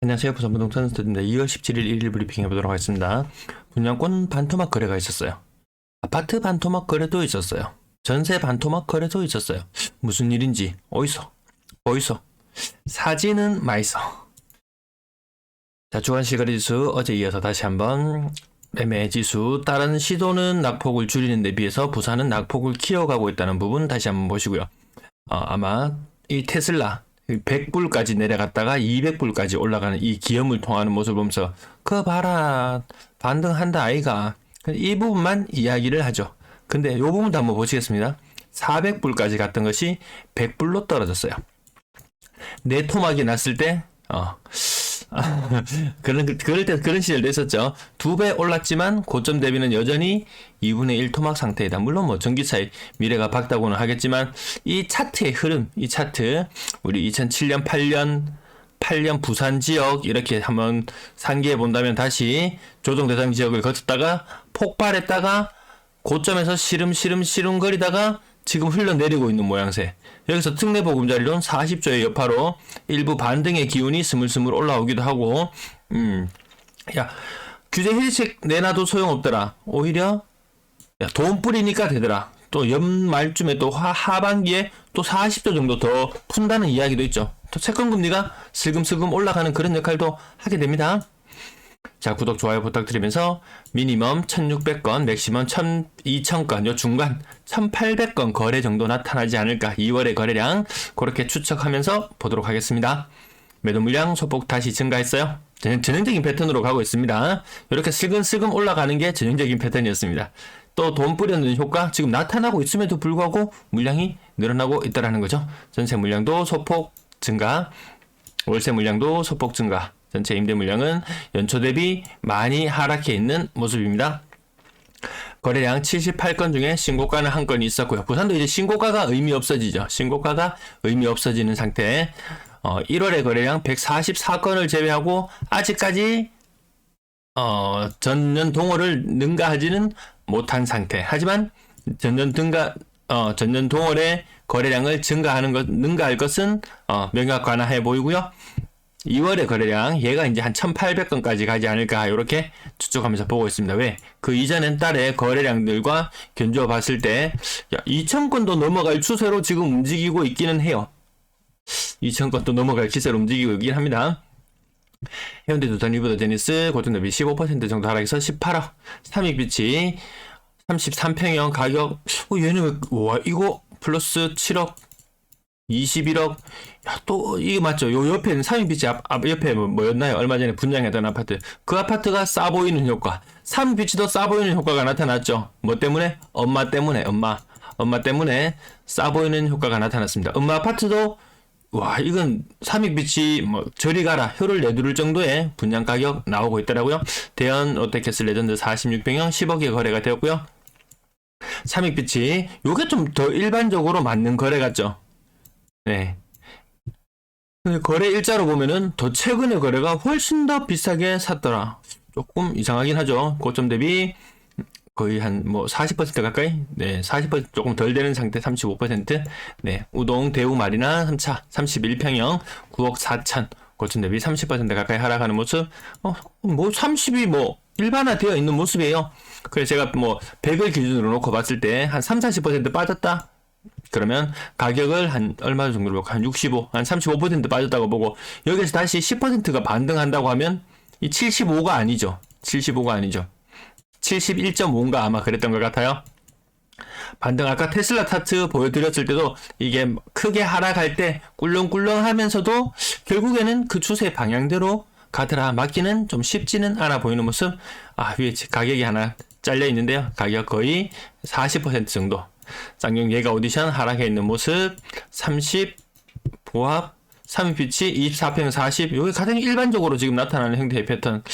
안녕하세요. 부산부동산 스튜디오입니다. 2월 17일 1일 브리핑 해보도록 하겠습니다. 분양권 반토막 거래가 있었어요. 아파트 반토막 거래도 있었어요. 전세 반토막 거래도 있었어요. 무슨 일인지 어디서 사진은 맛있어. 자, 주간 실거래지수 어제 이어서 다시 한번 매매지수 다른 시도는 낙폭을 줄이는 데 비해서 부산은 낙폭을 키워가고 있다는 부분 다시 한번 보시고요. 아마 이 테슬라 100불까지 내려갔다가 200불까지 올라가는 이 기염을 통하는 모습을 보면서 그거 봐라 반등한다 아이가, 이 부분만 이야기를 하죠. 근데 이 부분도 한번 보시겠습니다. 400불까지 갔던 것이 100불로 떨어졌어요. 내 토막이 났을 때 그럴 때 그런 시절도 있었죠. 2배 올랐지만 고점 대비는 여전히 2분의 1 토막 상태이다. 물론 뭐 전기차의 미래가 밝다고는 하겠지만 이 차트의 흐름, 이 차트 우리 2007년 8년 부산 지역 이렇게 한번 상기해 본다면 다시 조정 대상 지역을 거쳤다가 폭발했다가 고점에서 시름거리다가 지금 흘러내리고 있는 모양새. 여기서 특례보금자리론 40조의 여파로 일부 반등의 기운이 스물스물 올라오기도 하고, 야, 규제 해직 내놔도 소용없더라. 오히려, 야, 돈 뿌리니까 되더라. 또 연말쯤에 또 하반기에 또 40조 정도 더 푼다는 이야기도 있죠. 또 채권금리가 슬금슬금 올라가는 그런 역할도 하게 됩니다. 자, 구독, 좋아요 부탁드리면서 미니멈 1600건, 맥시멈 2000건, 요 중간 1800건 거래 정도 나타나지 않을까. 2월의 거래량 그렇게 추측하면서 보도록 하겠습니다. 매도 물량 소폭 다시 증가했어요. 전형적인 패턴으로 가고 있습니다. 이렇게 슬금슬금 올라가는 게 전형적인 패턴이었습니다. 또 돈 뿌려는 효과 지금 나타나고 있음에도 불구하고 물량이 늘어나고 있다는 거죠. 전세 물량도 소폭 증가, 월세 물량도 소폭 증가, 전체 임대 물량은 연초 대비 많이 하락해 있는 모습입니다. 거래량 78건 중에 신고가는 한 건이 있었고요. 부산도 이제 신고가가 의미 없어지죠. 신고가가 의미 없어지는 상태. 1월의 거래량 144건을 제외하고 아직까지 전년 동월을 능가하지는 못한 상태. 하지만 전년 동월의 거래량을 능가할 것은 명확관화해 보이고요. 2월의 거래량 얘가 이제 한 1800건까지 가지 않을까 이렇게 추측하면서 보고 있습니다. 왜? 그 이전엔 달의 거래량들과 견주어 봤을 때 2000건도 넘어갈 추세로 지금 움직이고 있기는 해요. 2000건도 넘어갈 기세로 움직이고 있긴 합니다. 해운대두산 리버더 제니스 고점대비 15% 정도 하락해서 18억, 삼익빛이 33평형 가격 얘는 와 이거 플러스 7억 21억. 야, 또 이게 맞죠? 요 옆에는 삼익빛이 앞 옆에 뭐였나요? 얼마 전에 분양했던 아파트. 그 아파트가 싸 보이는 효과. 삼익빛이 더 싸 보이는 효과가 나타났죠. 뭐 때문에? 엄마 때문에. 엄마 때문에 싸 보이는 효과가 나타났습니다. 엄마 아파트도 와 이건 삼익빛이 뭐 저리 가라 혀를 내두를 정도의 분양 가격 나오고 있더라고요. 대연 롯데캐슬 레전드 46평형 10억에 거래가 되었고요. 삼익빛이 요게 좀 더 일반적으로 맞는 거래 같죠? 네. 근데 거래 일자로 보면은 더 최근의 거래가 훨씬 더 비싸게 샀더라. 조금 이상하긴 하죠. 고점 대비 거의 한 뭐 40% 가까이? 네, 40% 조금 덜 되는 상태 35%. 네, 우동 대우 마리나 3차 31평형 9억 4천 고점 대비 30% 가까이 하락하는 모습. 뭐 30이 뭐 일반화되어 있는 모습이에요. 그래서 제가 뭐 100을 기준으로 놓고 봤을 때 한 3, 40% 빠졌다. 그러면 가격을 한 얼마 정도로 한 65, 한 35% 빠졌다고 보고 여기서 다시 10%가 반등한다고 하면 이 75가 아니죠. 75가 아니죠. 71.5인가 아마 그랬던 것 같아요. 반등 아까 테슬라 차트 보여드렸을 때도 이게 크게 하락할 때 꿀렁꿀렁 하면서도 결국에는 그 추세 방향대로 가더라. 맞기는 좀 쉽지는 않아 보이는 모습. 위에 가격이 하나 잘려 있는데요. 가격 거의 40% 정도. 쌍용 예가 오디션 하락해 있는 모습. 30 보합 삼익빛이 24평형 40 이게 가장 일반적으로 지금 나타나는 형태의 패턴.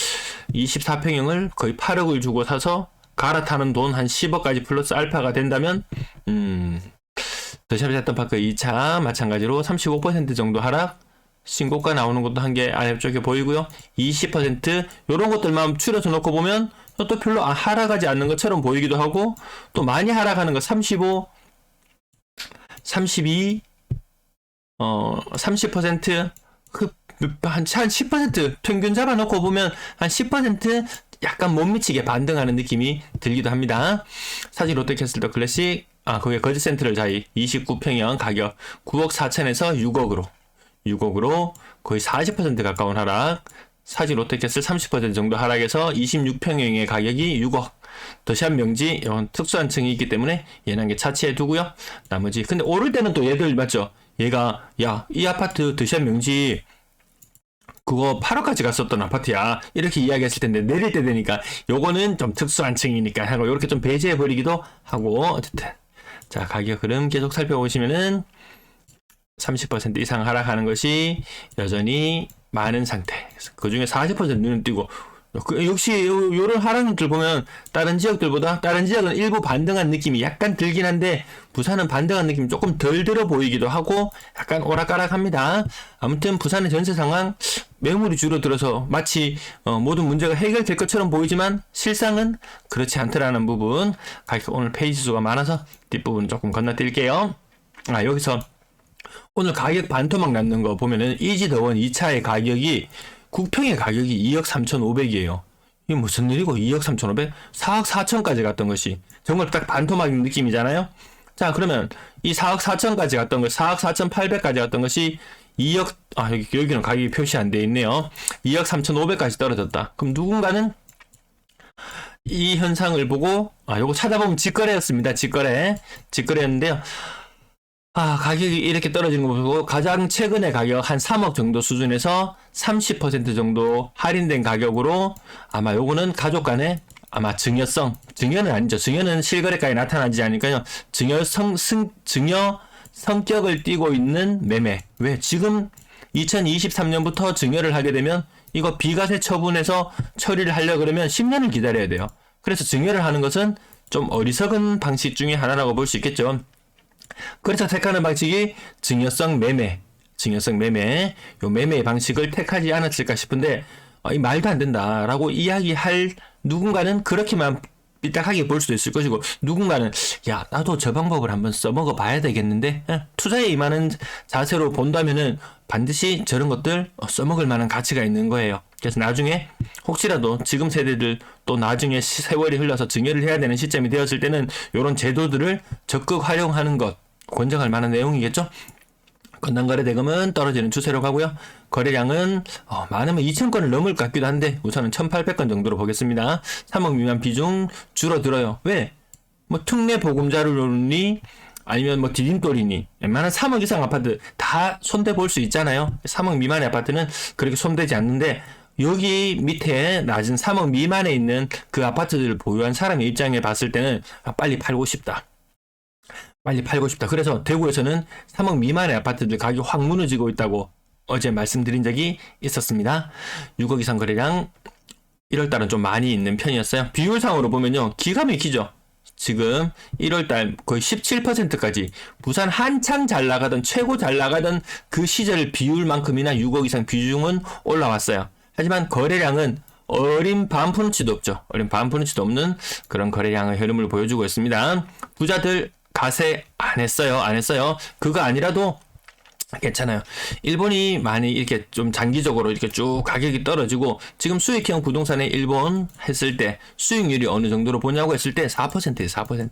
24평형을 거의 8억을 주고 사서 갈아타는 돈 한 10억까지 플러스 알파가 된다면 더샵 세터파크 2차 마찬가지로 35% 정도 하락, 신고가 나오는 것도 한 개 아래쪽에 보이고요. 20% 요런 것들만 추려서 놓고 보면 또 별로 하락하지 않는 것처럼 보이기도 하고, 또 많이 하락하는 거 35, 32 30% 한 10% 평균 잡아놓고 보면 한 10% 약간 못 미치게 반등하는 느낌이 들기도 합니다. 사진 롯데캐슬더 클래식, 거기에 거짓 센트럴 자이 29평형 가격 9억 4천에서 6억으로 거의 40% 가까운 하락. 사진 롯데캐슬 30% 정도 하락해서 26평형의 가격이 6억. 더샵 명지 이런 특수한 층이 있기 때문에 얘는 게 차치해 두고요. 나머지 근데 오를 때는 또 얘들 맞죠? 얘가 야 이 아파트 더샵 명지 그거 8억까지 갔었던 아파트야 이렇게 이야기했을 텐데 내릴 때 되니까 요거는 좀 특수한 층이니까 하고 이렇게 좀 배제해 버리기도 하고 어쨌든 자 가격 흐름 계속 살펴보시면은 30% 이상 하락하는 것이 여전히 많은 상태. 그 중에 40% 눈에 띄고 역시 요런 하락률들 보면 다른 지역은 일부 반등한 느낌이 약간 들긴 한데 부산은 반등한 느낌이 조금 덜 들어 보이기도 하고 약간 오락가락합니다. 아무튼 부산의 전세 상황 매물이 줄어들어서 마치 모든 문제가 해결될 것처럼 보이지만 실상은 그렇지 않더라는 부분. 가격 오늘 페이지 수가 많아서 뒷부분 조금 건너뛸게요. 여기서 오늘 가격 반토막 났는 거 보면은 이지더원 2차의 가격이 국평의 가격이 2억 3,500이에요. 이게 무슨 일이고 2억 3,500? 4억 4천까지 갔던 것이 정말 딱 반토막 느낌이잖아요. 자 그러면 이 4억 4천까지 갔던 것 4억 4,800까지 갔던 것이 2억 여기는 가격이 표시 안 돼 있네요. 2억 3,500까지 떨어졌다. 그럼 누군가는 이 현상을 보고 요거 찾아보면 직거래였습니다. 직거래였는데요. 가격이 이렇게 떨어지는 거 보고 가장 최근의 가격 한 3억 정도 수준에서 30% 정도 할인된 가격으로 아마 요거는 가족 간에 아마 증여는 아니죠. 증여는 실거래가에 나타나지 않으니까요. 증여 성격을 띠고 있는 매매. 왜? 지금 2023년부터 증여를 하게 되면 이거 비과세 처분해서 처리를 하려 그러면 10년을 기다려야 돼요. 그래서 증여를 하는 것은 좀 어리석은 방식 중에 하나라고 볼 수 있겠죠. 그래서 택하는 방식이 증여성 매매, 요 매매의 방식을 택하지 않았을까 싶은데 이 말도 안 된다라고 이야기할 누군가는 그렇게만 삐딱하게 볼 수도 있을 것이고 누군가는 야 나도 저 방법을 한번 써먹어 봐야 되겠는데 투자에 임하는 자세로 본다면은 반드시 저런 것들 써먹을 만한 가치가 있는 거예요. 그래서 나중에 혹시라도 지금 세대들 또 나중에 세월이 흘러서 증여를 해야 되는 시점이 되었을 때는 이런 제도들을 적극 활용하는 것 권장할 만한 내용이겠죠. 건당거래 대금은 떨어지는 추세로 가고요. 거래량은 많으면 2,000건을 넘을 것 같기도 한데 우선은 1,800건 정도로 보겠습니다. 3억 미만 비중 줄어들어요. 왜? 특례 보금자료니 아니면 디딤돌이니 웬만한 3억 이상 아파트 다 손대 볼 수 있잖아요. 3억 미만의 아파트는 그렇게 손대지 않는데 여기 밑에 낮은 3억 미만에 있는 그 아파트들을 보유한 사람의 입장에 봤을 때는 빨리 팔고 싶다. 그래서 대구에서는 3억 미만의 아파트들 가격이 확 무너지고 있다고 어제 말씀드린 적이 있었습니다. 6억 이상 거래량 1월달은 좀 많이 있는 편이었어요. 비율상으로 보면요. 기가 막히죠. 지금 1월달 거의 17%까지 부산 한창 잘 나가던 최고 잘 나가던 그 시절 비율만큼이나 6억 이상 비중은 올라왔어요. 하지만 거래량은 어린 반푼치도 없죠. 어린 반푼치도 없는 그런 거래량의 흐름을 보여주고 있습니다. 부자들 가세 안 했어요. 그거 아니라도 괜찮아요. 일본이 많이 이렇게 좀 장기적으로 이렇게 쭉 가격이 떨어지고 지금 수익형 부동산에 일본 했을 때 수익률이 어느 정도로 보냐고 했을 때 4%예요. 4%.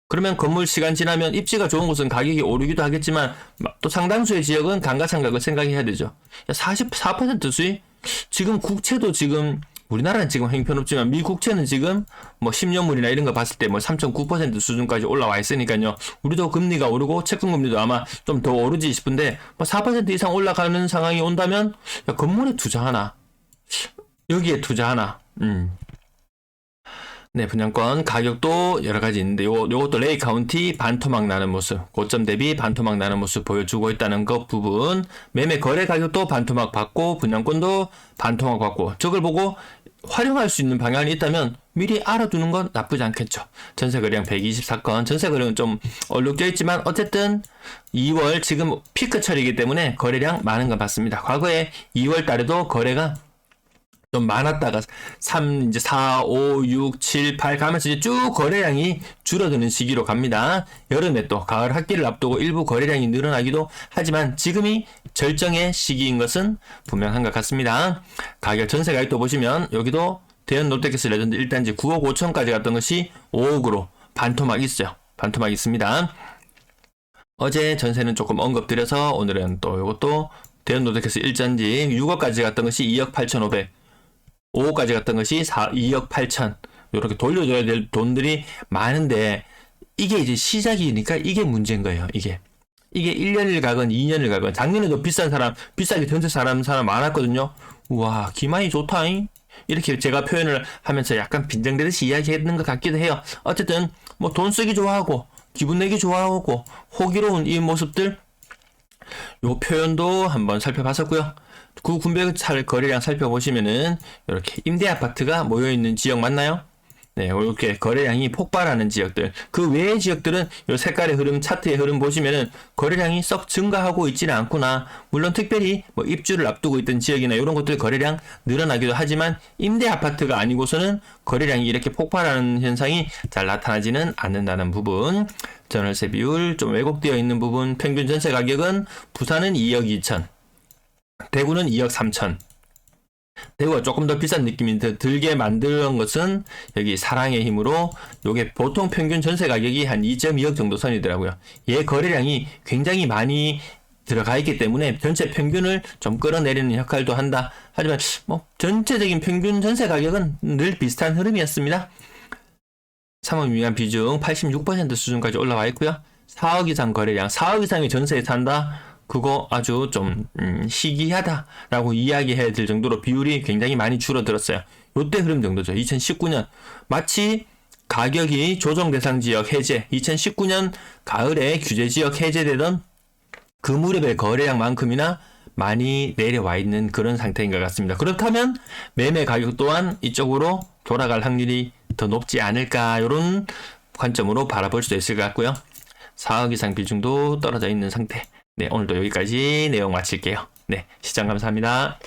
그러면 건물 시간 지나면 입지가 좋은 곳은 가격이 오르기도 하겠지만 또 상당수의 지역은 감가상각을 생각해야 되죠. 44% 수익? 지금 국채도 지금 우리나라는 지금 형편없지만 미국채는 지금 10년물이나 이런 거 봤을 때 3.9% 수준까지 올라와 있으니까요. 우리도 금리가 오르고 채권금리도 아마 좀 더 오르지 싶은데 4% 이상 올라가는 상황이 온다면 건물에 투자하나? 여기에 투자하나? 네, 분양권 가격도 여러 가지 있는데 요것도 레이 카운티 반토막 나는 모습, 고점 대비 반토막 나는 모습 보여주고 있다는 것 부분. 매매 거래 가격도 반토막 받고 분양권도 반토막 받고 저걸 보고 활용할 수 있는 방향이 있다면 미리 알아두는 건 나쁘지 않겠죠. 전세 거래량 124건, 전세 거래량은 좀 얼룩져 있지만 어쨌든 2월 지금 피크철이기 때문에 거래량 많은 건 맞습니다. 과거에 2월 달에도 거래가 좀 많았다가 3, 이제 4, 5, 6, 7, 8 가면서 이제 쭉 거래량이 줄어드는 시기로 갑니다. 여름에 또 가을 학기를 앞두고 일부 거래량이 늘어나기도 하지만 지금이 절정의 시기인 것은 분명한 것 같습니다. 가격 전세 가격도 보시면 여기도 대연 롯데캐슬 레전드 1단지 9억 5천까지 갔던 것이 5억으로 반토막 있어요. 반토막 있습니다. 어제 전세는 조금 언급드려서 오늘은 또 이것도 대연 롯데캐슬 1단지 6억까지 갔던 것이 2억 8,500, 5억까지 갔던 것이 2억 8천. 이렇게 돌려줘야 될 돈들이 많은데 이게 이제 시작이니까 이게 문제인 거예요. 이게 1년을 가건 2년을 가건 작년에도 비싸게 전세 사람 많았거든요. 우와 기만이 좋다잉. 이렇게 제가 표현을 하면서 약간 빈정대듯이 이야기했는 것 같기도 해요. 어쨌든 뭐 돈 쓰기 좋아하고 기분 내기 좋아하고 호기로운 이 모습들 요 표현도 한번 살펴봤었고요. 구 군백살 거래량 살펴보시면은 이렇게 임대 아파트가 모여있는 지역 맞나요? 네, 이렇게 거래량이 폭발하는 지역들. 그 외의 지역들은 이 색깔의 흐름, 차트의 흐름 보시면은 거래량이 썩 증가하고 있지는 않구나. 물론 특별히 뭐 입주를 앞두고 있던 지역이나 이런 것들 거래량 늘어나기도 하지만 임대 아파트가 아니고서는 거래량이 이렇게 폭발하는 현상이 잘 나타나지는 않는다는 부분. 전월세 비율 좀 왜곡되어 있는 부분. 평균 전세 가격은 부산은 2억 2천, 대구는 2억 3천. 대구가 조금 더 비싼 느낌이 들게 만든 것은 여기 사랑의 힘으로 요게 보통 평균 전세 가격이 한 2.2억 정도 선이더라고요. 얘 거래량이 굉장히 많이 들어가 있기 때문에 전체 평균을 좀 끌어내리는 역할도 한다. 하지만 뭐 전체적인 평균 전세 가격은 늘 비슷한 흐름이었습니다. 3억 미만 비중 86% 수준까지 올라와 있고요. 4억 이상 거래량, 4억 이상의 전세에 산다. 그거 아주 좀 희귀하다라고 이야기해야 될 정도로 비율이 굉장히 많이 줄어들었어요. 요때 흐름 정도죠. 2019년 마치 가격이 조정 대상 지역 해제, 2019년 가을에 규제 지역 해제되던 그 무렵의 거래량만큼이나 많이 내려와 있는 그런 상태인 것 같습니다. 그렇다면 매매 가격 또한 이쪽으로 돌아갈 확률이 더 높지 않을까, 이런 관점으로 바라볼 수도 있을 것 같고요. 4억 이상 비중도 떨어져 있는 상태. 네, 오늘도 여기까지 내용 마칠게요. 네, 시청 감사합니다.